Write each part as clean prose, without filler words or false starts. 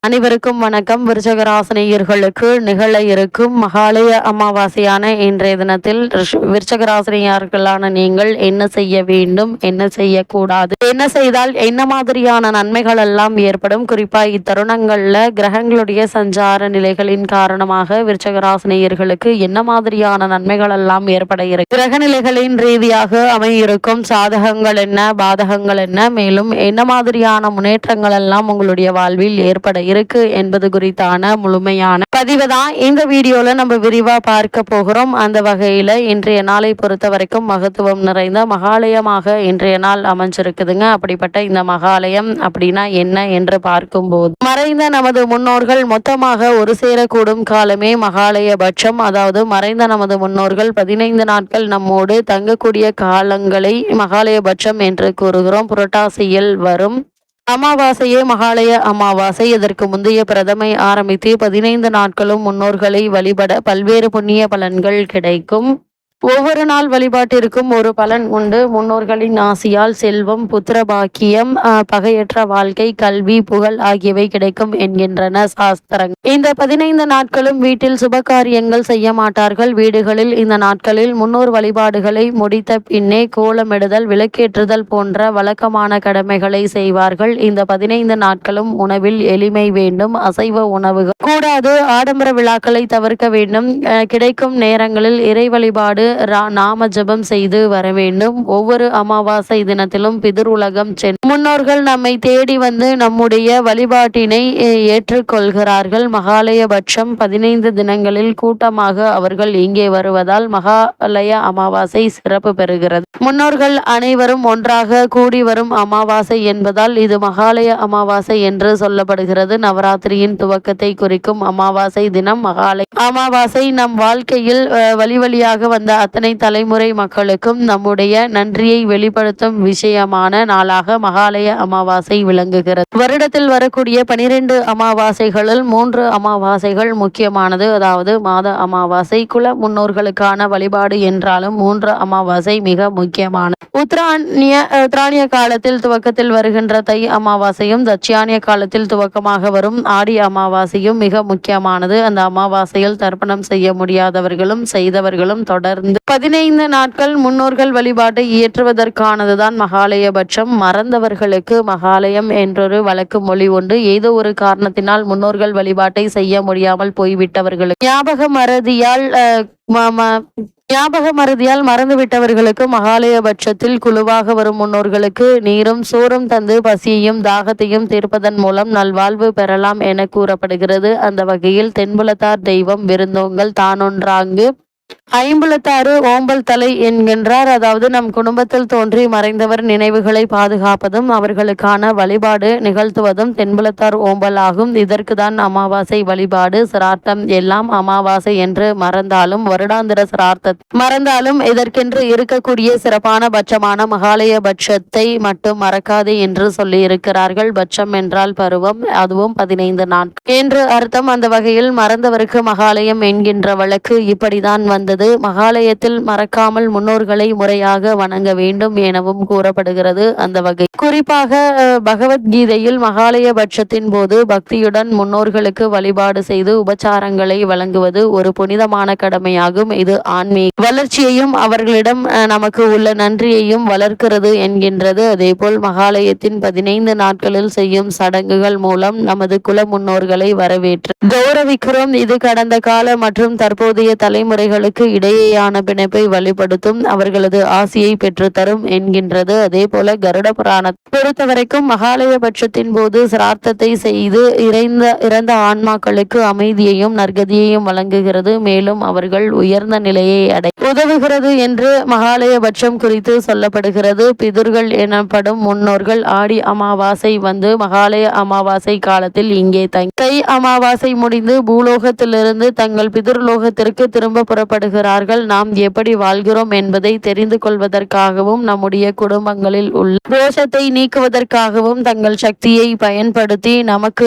அனைவருக்கும் வணக்கம். விருச்சகராசினியர்களுக்கு நிகழ இருக்கும் மகாலய அமாவாசையான இன்றைய தினத்தில் விருச்சகராசினியர்களான நீங்கள் என்ன செய்ய வேண்டும், என்ன செய்யக்கூடாது, என்ன செய்தால் என்ன மாதிரியான நன்மைகள் எல்லாம் ஏற்படும், குறிப்பா இத்தருணங்கள்ல கிரகங்களுடைய சஞ்சார நிலைகளின் காரணமாக விருச்சகராசினியர்களுக்கு என்ன மாதிரியான நன்மைகள் எல்லாம் ஏற்பட இருக்கு, கிரக நிலைகளின் ரீதியாக அமையிருக்கும் சாதகங்கள் என்ன, பாதகங்கள் என்ன, மேலும் என்ன மாதிரியான முன்னேற்றங்கள் எல்லாம் உங்களுடைய வாழ்வில் ஏற்பட இருக்கு என்பது குறித்தான முழுமையான பதிவு தான் இந்த வீடியோல நம்ம விரிவா பார்க்க போகிறோம். அந்த வகையில இன்றைய நாளை பொறுத்த வரைக்கும் மகத்துவம் நிறைந்த மகாலயமாக இன்றைய நாள் அமைஞ்சிருக்குதுங்க. அப்படிப்பட்ட இந்த மகாலயம் அப்படின்னா என்ன என்று பார்க்கும்போது, மறைந்த நமது முன்னோர்கள் மொத்தமாக ஒரு சேரக்கூடும் காலமே மகாலய பட்சம். அதாவது மறைந்த நமது முன்னோர்கள் 15 நாட்கள் நம்மோடு தங்கக்கூடிய காலங்களை மகாலய பட்சம் என்று கூறுகிறோம். புரட்டாசியில் வரும் அமாவாசையே மகாலய அமாவாசை. இதற்கு முந்தைய பிரதமை ஆரம்பித்து 15 நாட்களும் முன்னோர்களை வழிபட பல்வேறு புண்ணிய பலன்கள் கிடைக்கும். ஒவ்வொரு நாள் வழிபாட்டிற்கும் ஒரு பலன் உண்டு. முன்னோர்களின் ஆசியால் செல்வம், புத்திர பாக்கியம், பகையற்ற வாழ்க்கை, கல்வி, புகழ் ஆகியவை கிடைக்கும் என்கின்றன சாஸ்திரங்கள். இந்த 15 நாட்களும் வீட்டில் சுப காரியங்கள் செய்ய மாட்டார்கள். வீடுகளில் இந்த நாட்களில் முன்னோர் வழிபாடுகளை முடித்த பின்னே கோலமிடுதல், விளக்கேற்றுதல் போன்ற வழக்கமான கடமைகளை செய்வார்கள். இந்த 15 நாட்களும் உணவில் எளிமை வேண்டும். அசைவ உணவுகள் கூடாது. ஆடம்பர விழாக்களை தவிர்க்க வேண்டும். கிடைக்கும் நேரங்களில் இறை வழிபாடு, நாம ஜபம் செய்து வர வேண்டும். ஒவ்வொரு அமாவாசை தினத்திலும் பிதிர் உலகம் சென்று முன்னோர்கள் நம்மை தேடி வந்து நம்முடைய வழிபாட்டினை ஏற்றுக்கொள்கிறார்கள். மகாலய பட்சம் 15 தினங்களில் கூட்டமாக அவர்கள் இங்கே வருவதால் மகாலய அமாவாசை சிறப்பு பெறுகிறது. முன்னோர்கள் அனைவரும் ஒன்றாக கூடி வரும் அமாவாசை என்பதால் இது மகாலய அமாவாசை என்று சொல்லப்படுகிறது. நவராத்திரியின் துவக்கத்தை குறிக்கும் அமாவாசை தினம் மகாலய அமாவாசை. நம் வாழ்க்கையில் வழி வழியாக வந்த அத்தனை தலைமுறை மக்களுக்கும் நம்முடைய நன்றியை வெளிப்படுத்தும் விஷயமான நாளாக மகாலய அமாவாசை விளங்குகிறது. வருடத்தில் வரக்கூடிய 12 அமாவாசைகளில் 3 அமாவாசைகள் முக்கியமானது. அதாவது மாத அமாவாசை, குல முன்னோர்களுக்கான வழிபாடு என்றாலும் 3 அமாவாசை மிக முக்கியமானது. உத்ராணிய காலத்தில் துவக்கத்தில் வருகின்ற தை அமாவாசையும், தட்சியானிய காலத்தில் துவக்கமாக வரும் ஆடி அமாவாசையும் மிக முக்கியமானது. அந்த அமாவாசையில் தர்ப்பணம் செய்ய முடியாதவர்களும் செய்தவர்களும் தொடர்ந்து 15 நாட்கள் முன்னோர்கள் வழிபாட்டை இயற்றுவதற்கானதுதான் மகாலய பட்சம். மறந்தவர்களுக்கு மகாலயம் என்றொரு வழக்கு மொழி உண்டு. ஏதோ ஒரு காரணத்தினால் முன்னோர்கள் வழிபாட்டை செய்ய முடியாமல் போய்விட்டவர்களுக்கு ஞாபக மறதியால் மறந்துவிட்டவர்களுக்கு மகாலய பட்சத்தில் குழுவாக வரும் முன்னோர்களுக்கு நீரும் சோறும் தந்து பசியையும் தாகத்தையும் தீர்ப்பதன் மூலம் நல்வாழ்வு பெறலாம் என கூறப்படுகிறது. அந்த வகையில் தென்புலத்தார் தெய்வம் விருந்தோங்கள் தானொன்றாங்கு ஐம்புலத்தாறு ஓம்பல் தலை என்கின்றார். அதாவது நம் குடும்பத்தில் தோன்றி மறைந்தவர் நினைவுகளை பாதுகாப்பதும் அவர்களுக்கான வழிபாடு நிகழ்த்துவதும் தென்புலத்தார் ஓம்பல் ஆகும். இதற்கு தான் அமாவாசை வழிபாடு, சிரார்த்தம் எல்லாம் அமாவாசை என்று மறந்தாலும், வருடாந்திர சிரார்த்தத்தை மறந்தாலும் இதற்கென்று இருக்கக்கூடிய சிறப்பான பட்சமான மகாலய பட்சத்தை மட்டும் மறக்காது என்று சொல்லி இருக்கிறார்கள். பட்சம் என்றால் பருவம், அதுவும் 15 நாட்கள் என்று அர்த்தம். அந்த வகையில் மறந்தவருக்கு மகாலயம் என்கின்ற வழக்கு இப்படிதான் வந்தது. மகாலயத்தில் மறக்காமல் முன்னோர்களை முறையாக வணங்க வேண்டும் எனவும் கூறப்படுகிறது. அந்த வகை குறிப்பாக பகவத்கீதையில் மகாலய பட்சத்தின் போது பக்தியுடன் முன்னோர்களுக்கு வழிபாடு செய்து உபச்சாரங்களை வழங்குவது ஒரு புனிதமான கடமையாகும். இது ஆன்மீக வளர்ச்சியையும் அவர்களிடம் நமக்கு உள்ள நன்றியையும் வளர்க்கிறது என்கின்றது. அதேபோல் மகாலயத்தின் 15 நாட்களில் செய்யும் சடங்குகள் மூலம் நமது குல முன்னோர்களை வரவேற்று கௌரவிக்கிறோம். இது கடந்த கால மற்றும் தற்போதைய தலைமுறைகளுக்கு இடையேயான பிணைப்பை வழிபடுத்தும், அவர்களது ஆசியை பெற்றுத்தரும் என்கின்றது. அதே போல கருட புராணத்தை பொறுத்தவரைக்கும் மகாலய பட்சத்தின் போது சிரார்த்தத்தை செய்து இறந்த ஆன்மாக்களுக்கு அமைதியையும் நற்கதியையும் வழங்குகிறது. மேலும் அவர்கள் உயர்ந்த நிலையை அடைய உதவுகிறது என்று மகாலய பட்சம் குறித்து சொல்லப்படுகிறது. பிதுர்கள் எனப்படும் முன்னோர்கள் ஆடி அமாவாசை வந்து மகாலய அமாவாசை காலத்தில் இங்கே தங்கி தை அமாவாசை முடிந்து பூலோகத்திலிருந்து தங்கள் பிதுர்லோகத்திற்கு திரும்ப புறப்படுகிறார். வருகிறார்கள். நாம் எப்படி வாழ்கிறோம் என்பதை தெரிந்து கொள்வதற்காகவும் நம்முடைய குடும்பங்களில் உள்ள தோஷத்தை நீக்குவதற்காகவும் தங்கள் சக்தியை பயன்படுத்தி நமக்கு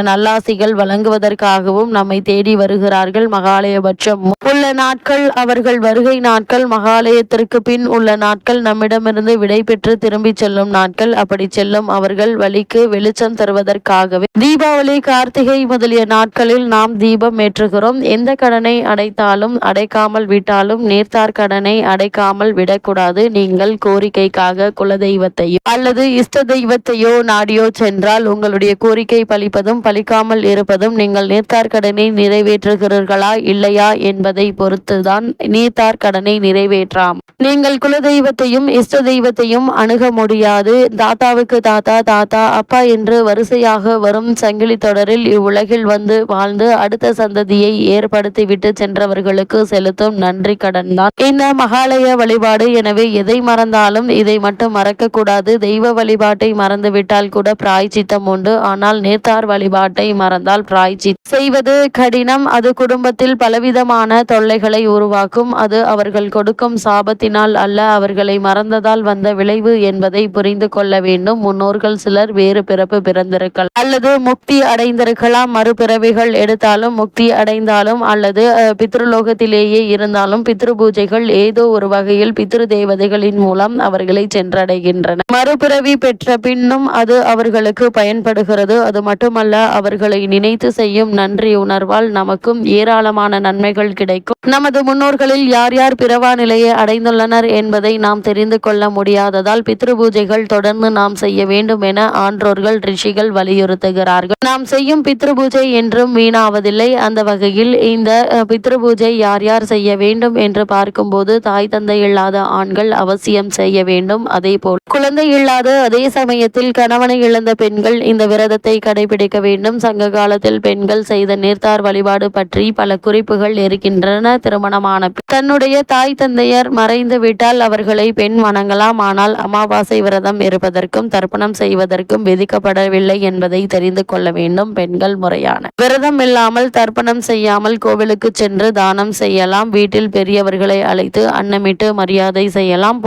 நல்லாசிகள் வழங்குவதற்காகவும் நம்மை தேடி வருகிறார்கள். மகாலயபட்சம் உள்ள நாட்கள் அவர்கள் வருகை நாட்கள், மகாலயத்திற்கு பின் உள்ள நாட்கள் நம்மிடமிருந்து விடை பெற்று திரும்பி செல்லும் நாட்கள். அப்படி செல்லும் அவர்கள் வழிக்கு வெளிச்சம் தருவதற்காகவே தீபாவளி, கார்த்திகை முதலிய நாட்களில் நாம் தீபம் ஏற்றுகிறோம். எந்த கடனை அடைத்தாலும் அடைக்காமல் விட்டாலும் நீர்த்தார் கடனை அடைக்காமல் விடக்கூடாது. நீங்கள் கோரிக்கைக்காக குலதெய்வத்தையோ அல்லது இஷ்ட தெய்வத்தையோ நாடியோ சென்றால் உங்களுடைய கோரிக்கை பலிப்பதும் பலிக்காமல் இருப்பதும் நீங்கள் நீர்த்தார் கடனை நிறைவேற்றுகிறீர்களா இல்லையா என்பதை பொறுத்துதான். நீர்த்தார் கடனை நிறைவேற்றாம் நீங்கள் குலதெய்வத்தையும் இஷ்ட தெய்வத்தையும் அணுக முடியாது. தாத்தாவுக்கு தாத்தா, தாத்தா அப்பா என்று வரிசையாக வரும் சங்கிலி தொடரில் இவ்வுலகில் வந்து வாழ்ந்து அடுத்த சந்ததியை ஏற்படுத்திவிட்டு சென்றவர்களுக்கு செலுத்தும் நன்றி கடன் தான் இந்த மகாலய வழிபாடு. எனவே எதை மறந்தாலும் இதை மட்டும் மறக்க கூடாது. தெய்வ வழிபாட்டை மறந்துவிட்டால் கூட பிராய்ச்சித்தம் உண்டு. ஆனால் நேர்த்தார் வழிபாட்டை மறந்தால் பிராய்ச்சித்தம் செய்வது கடினம். அது குடும்பத்தில் பலவிதமான தொல்லைகளை உருவாக்கும். அது அவர்கள் கொடுக்கும் சாபத்தினால் அல்ல, அவர்களை மறந்ததால் வந்த விளைவு என்பதை புரிந்து கொள்ள வேண்டும். முன்னோர்கள் சிலர் வேறு பிறப்பு பிறந்திருக்கலாம் அல்லது முக்தி அடைந்திருக்கலாம். மறுபிறவிகள் எடுத்தாலும் முக்தி அடைந்தாலும் அல்லது பித்ருலோகத்திலேயே இருந்தாலும் பித்ரு பூஜைகள் ஏதோ ஒரு வகையில் பித்ரு தேவதைகளின் மூலம் அவர்களை சென்றடைகின்றன. மறுபிறவி பெற்ற பின்னும் அது அவர்களுக்கு பயன்படுகிறது. அது மட்டுமல்ல, அவர்களை நினைத்து செய்யும் நன்றி உணர்வால் நமக்கும் ஏராளமான நன்மைகள் கிடைக்கும். நமது முன்னோர்களில் யார் யார் பிறவா நிலையை அடைந்துள்ளனர் என்பதை நாம் தெரிந்து கொள்ள முடியாததால் பித்ரு பூஜைகள் தொடர்ந்து நாம் செய்ய வேண்டும் என ஆன்றோர்கள், ரிஷிகள் வலியுறுத்துகிறார்கள். நாம் செய்யும் பித்ரு பூஜை என்றும் வீணாவதில்லை. அந்த வகையில் இந்த பித்ரு பூஜை யார் யார் செய்ய வேண்டும் என்று பார்க்கும்போது தாய் தந்தை இல்லாத ஆண்கள் அவசியம் செய்ய வேண்டும். அதே போல் குழந்தை இல்லாத அதே சமயத்தில் கணவனை இழந்த பெண்கள் இந்த விரதத்தை கடைபிடிக்க வேண்டும். சங்க காலத்தில் பெண்கள் செய்த நீர்த்தார் வழிபாடு பற்றி பல குறிப்புகள் இருக்கின்றன. திருமணமான தன்னுடைய தாய் தந்தையர் மறைந்து விட்டால் அவர்களை பெண் வணங்கலாம். ஆனால் அமாவாசை விரதம் இருப்பதற்கும் தர்ப்பணம் செய்வதற்கும் விதிக்கப்படவில்லை என்பதை தெரிந்து கொள்ள வேண்டும். பெண்கள் முறையான விரதம் இல்லாமல் தர்ப்பணம் செய்யாமல் கோவிலுக்கு சென்று தானம் செய்யலாம். வீட்டில் பெரியவர்களை அழைத்து அன்னமிட்டு மரியாதை செய்யலாம்.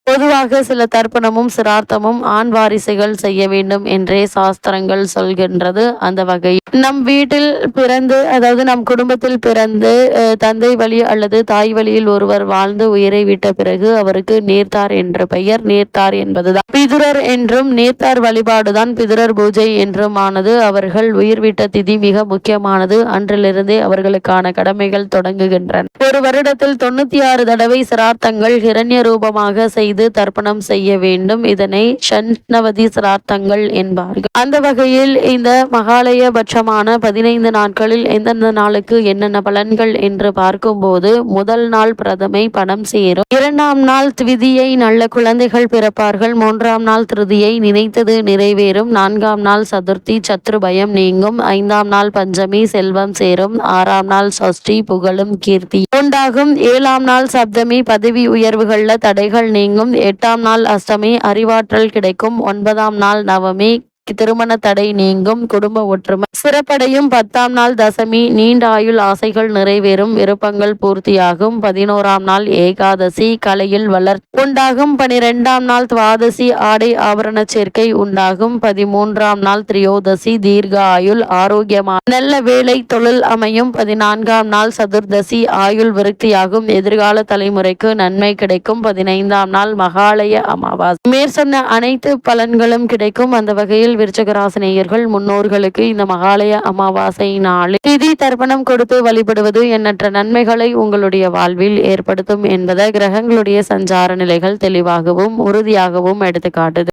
பொதுவாக சில தர்ப்பணமும் சிரார்த்தமும் ஆண் வாரிசுகள் செய்ய வேண்டும் என்றே சாஸ்திரங்கள் சொல்கின்றது. அந்த வகையில் நம் வீட்டில் பிறந்து, அதாவது நம் குடும்பத்தில் பிறந்து தந்தை வழி அல்லது தாய் வழியில் ஒருவர் வாழ்ந்து உயிரை விட்ட பிறகு அவருக்கு நீர்த்தார் என்ற பெயர். நீர்த்தார் என்பதுதான் பிதுரர் என்றும் நீர்த்தார் வழிபாடுதான் பிதுரர் பூஜை என்றும் ஆனது. அவர்கள் உயிர் விட்ட திதி மிக முக்கியமானது. அன்றிலிருந்தே அவர்களுக்கான கடமைகள் தொடங்குகின்றன. ஒரு வருடத்தில் 96 தடவை சிரார்த்தங்கள் ஹிரண்ய ரூபமாக செய்து தர்ப்பணம் செய்ய வேண்டும். இதனை ஷண்வதி சிரார்த்தங்கள் என்பார்கள். அந்த வகையில் இந்த மகாலய பட்சமான 15 நாட்களில் எந்தெந்த நாளுக்கு என்னென்ன பலன்கள் என்று பார்க்கும்போது, முதல் நாள் பிரதமை பணம் சேரும். 2ஆம் நாள் த்விதியை நல்ல குழந்தைகள் பிறப்பார்கள். 3ஆம் நாள் திருதியை நினைத்தது நிறைவேறும். 4ஆம் நாள் சதுர்த்தி சத்ரு பயம் நீங்கும். 5ஆம் நாள் பஞ்சமி செல்வம் சேரும். 6ஆம் நாள் சஷ்டி புகழும் கீர்த்தி உண்டாகும். 7ஆம் நாள் சப்தமி பதவி உயர்வுகள்ல தடைகள் நீங்கும். 8ஆம் நாள் அஷ்டமி அறிவாற்றல் கிடைக்கும். 9ஆம் நாள் நவமி திருமண தடை நீங்கும், குடும்ப ஒற்றுமை சிறப்படையும். 10ஆம் நாள் தசமி நீண்ட ஆயுள் ஆசைகள் நிறைவேறும், விருப்பங்கள் பூர்த்தியாகும். 11ஆம் நாள் ஏகாதசி கலையில் வளர்ச்சி உண்டாகும். 12ஆம் நாள் துவாதசி ஆடை ஆபரண சேர்க்கை உண்டாகும். 13ஆம் நாள் திரியோதசி தீர்க்க ஆயுள் ஆரோக்கியமான நல்ல வேலை தொழில் அமையும். 14ஆம் நாள் சதுர்தசி ஆயுள் விருத்தியாகும், எதிர்கால தலைமுறைக்கு நன்மை கிடைக்கும். 15ஆம் நாள் மகாலய அமாவாசை. மேற்சொன்ன அனைத்து பலன்களும் கிடைக்கும். அந்த வகையில் விருச்சிகராசினியர்கள் முன்னோர்களுக்கு இந்த மகாலய அமாவாசை நாளில் திதி தர்ப்பணம் கொடுத்து வழிபடுவது எண்ணற்ற நன்மைகளை உங்களுடைய வாழ்வில் ஏற்படுத்தும் என்பதை கிரகங்களுடைய சஞ்சார நிலைகள் தெளிவாகவும் உறுதியாகவும் எடுத்துக்காட்டுது.